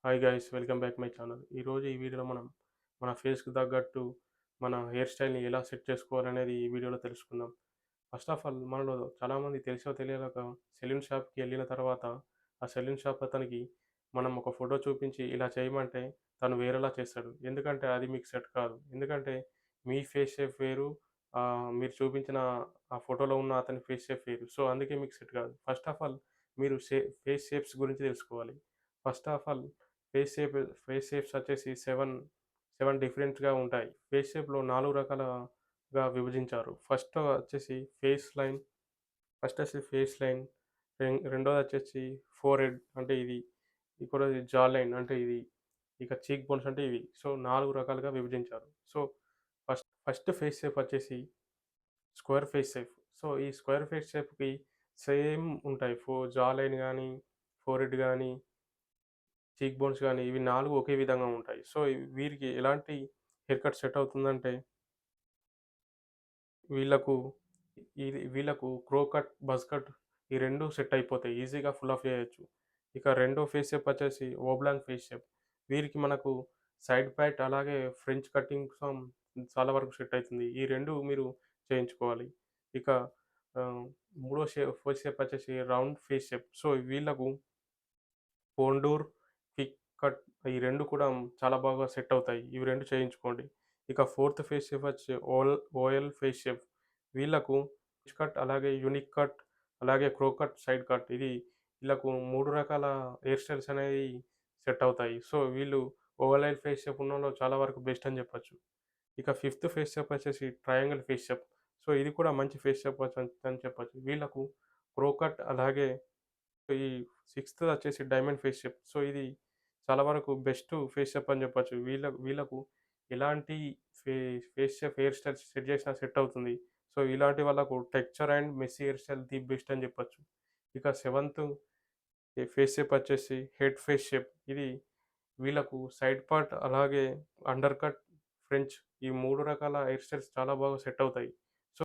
Hi guys, welcome back my channel. ఈరోజు ఈ వీడియోలో మనం మన ఫేస్‌కి తగ్గట్టు మన హెయిర్ స్టైల్‌ని ఎలా సెట్ చేసుకోవాలనేది ఈ వీడియోలో తెలుసుకుందాం. ఫస్ట్ ఆఫ్ ఆల్ మనలో చాలామంది తెలిసో తెలియక సెలూన్ షాప్‌కి వెళ్ళిన తర్వాత ఆ సెలూన్ షాప్ అతనికి మనం ఒక ఫోటో చూపించి ఇలా చేయమంటే తను వేరేలా చేస్తాడు. ఎందుకంటే అది మీకు సెట్ కాదు. ఎందుకంటే మీ ఫేస్ షేప్ వేరు, మీరు చూపించిన ఆ ఫోటోలో ఉన్న అతని ఫేస్ షేప్ వేరు. సో, అందుకే మీకు సెట్ కాదు. ఫస్ట్ ఆఫ్ ఆల్ మీరు ఫేస్ షేప్స్ గురించి తెలుసుకోవాలి. First of all face shape face shapes వచ్చేసి 7 డిఫరెంట్‌గా ఉంటాయి. ఫేస్ షేప్‌లో 4 రకాలుగా విభజించారు. ఫస్ట్ వచ్చేసి ఫేస్ లైన్, రెండోది వచ్చేసి ఫోర్‌హెడ్ అంటే ఇది, ఇంకోటది జా లైన్ అంటే ఇది, ఇక చీక్ బోన్స్ అంటే ఇవి. సో, 4 రకాలుగా విభజించారు. సో, ఫస్ట్ ఫేస్ షేప్ వచ్చేసి స్క్వేర్ ఫేస్ షేప్. సో, ఈ స్క్వేర్ ఫేస్ షేప్‌కి సేమ్ ఉంటాయి. జా లైన్ గాని, ఫోర్‌హెడ్ గాని, చీక్ బోన్స్ గాని ఇవి 4 ఒకే విధంగా ఉంటాయి. సో, వీరికి ఎలాంటి హెయిర్ కట్ సెట్ అవుతుందంటే వీళ్ళకు వీళ్ళకు క్రో కట్, బజ్ కట్ ఈ 2 సెట్ అయిపోతాయి. ఈజీగా ఫుల్ ఆఫ్ చేయొచ్చు. ఇక రెండో ఫేస్ షేప్ వచ్చేసి ఓబ్లాంగ్ ఫేస్ షేప్. వీరికి మనకు సైడ్ ప్యాట్ అలాగే ఫ్రెంచ్ కటింగ్ చాలా వరకు సెట్ అయితుంది. ఈ 2 మీరు చేయించుకోవాలి. ఇక మూడో ఫేస్ షేప్ వచ్చేసి రౌండ్ ఫేస్ షేప్. సో, వీళ్ళకు కోండూర్, కిక్ కట్ ఈ 2 కూడా చాలా బాగా సెట్ అవుతాయి. ఇవి 2 చేయించుకోండి. ఇక ఫోర్త్ ఫేస్ షేప్ వచ్చి ఓఎల్ ఫేస్ షేప్. వీళ్ళకు పిచ్ కట్, అలాగే యూనిక్ కట్, అలాగే క్రో కట్, సైడ్ కట్ వీళ్ళకు 3 రకాల హెయిర్ స్టైల్స్ అనేవి సెట్ అవుతాయి. సో, వీళ్ళు ఓవల్ ఫేస్ షేప్ ఉన్నోళ్ళు చాలా వరకు బెస్ట్ అని చెప్పొచ్చు. ఇక ఫిఫ్త్ ఫేస్ షేప్ వచ్చేసి ట్రయాంగిల్ ఫేస్ షేప్. సో, ఇది కూడా మంచి ఫేస్ షేప్ అని చెప్పొచ్చు. వీళ్ళకు క్రో కట్, అలాగే ఈ సిక్స్త్ వచ్చేసి డైమండ్ ఫేస్ షేప్. సో, ఇది చాలా వరకు బెస్ట్ ఫేస్ షేప్ అని చెప్పొచ్చు. వీళ్ళకు ఎలాంటి ఫే face shape hairstyle set చేసినా సెట్ అవుతుంది. సో, ఇలాంటి వాళ్ళకు texture and messy hairstyle the best అని చెప్పొచ్చు. ఇక సెవెంత్ ఫేస్ షేప్ వచ్చేసి హెడ్ ఫేస్ షేప్. ఇది వీళ్ళకు సైడ్ పార్ట్, అలాగే అండర్ కట్, ఫ్రెంచ్ ఈ 3 రకాల హెయిర్ స్టైల్స్ చాలా బాగా సెట్ అవుతాయి.